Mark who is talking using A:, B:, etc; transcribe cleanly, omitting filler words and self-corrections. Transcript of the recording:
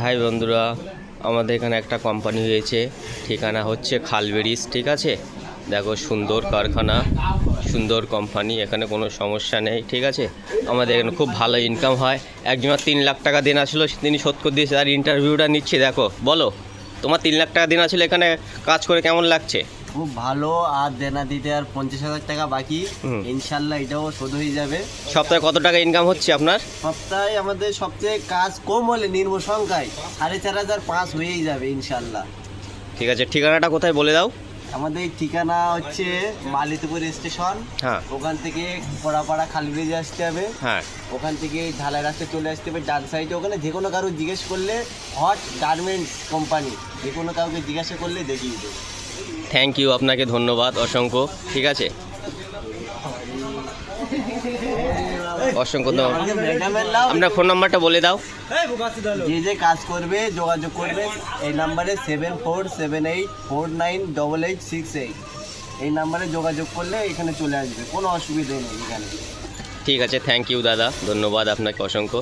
A: High বন্ধুরা, আমাদের এখানে একটা কোম্পানি হয়েছে, ঠিকানা হচ্ছে খালবেরিজ। ঠিক আছে, দেখো সুন্দর কারখানা, সুন্দর কোম্পানি, এখানে কোনো সমস্যা নেই। ঠিক আছে, আমাদের এখানে খুব ভালো ইনকাম হয়। একজনের 3 লাখ টাকা দিন আসলো, তিনি শোধ করে দিয়েছে। তার ইন্টারভিউটা নিচ্ছি, দেখো বলো তোমার 3 লাখ টাকা দিন আসলে এখানে কাজ করে কেমন লাগছে?
B: খুব ভালো। আর দেনা দিতে আর 50,000 টাকা বাকি, ইনশাল্লাহ এটাও শোধ হয়ে যাবে।
A: সপ্তাহে কত টাকা ইনকাম হচ্ছে আপনার?
B: সপ্তাহে আমাদের সবচেয়ে কাজ কম হলে নির্ম সংখ্যায় 4,500 পাস হয়েই যাবে ইনশাল্লাহ।
A: ঠিক আছে, ঠিকানাটা কোথায় বলে দাও।
B: আমাদের ঠিকানা হচ্ছে মালিতপুর স্টেশন।
A: হ্যাঁ
B: ওখান থেকে কড়াপাড়া খালব্রিজে আসতে হবে।
A: হ্যাঁ,
B: ওখান থেকে ঢালাই রাস্তায় চলে আসতে হবে ডান সাইডে। ওখানে যে কোনো কারো জিজ্ঞেস করলে হট গার্মেন্টস কোম্পানি, যে কোনো কাউকে জিজ্ঞাসা করলে দেখিয়ে দেবে।
A: থ্যাংক ইউ, আপনাকে ধন্যবাদ অসংখ্য। ঠিক আছে, অসংখ্য ধন্যবাদ।
B: ম্যাডামের নাম,
A: আপনার ফোন নাম্বারটা বলে দাও।
B: যে যে কাজ করবে যোগাযোগ করবে এই নাম্বারে 7478498868। এই নাম্বারে যোগাযোগ করলে এখানে চলে আসবে, কোনো অসুবিধা নেই এখানে।
A: ঠিক আছে, থ্যাংক ইউ দাদা, ধন্যবাদ আপনাকে অসংখ্য।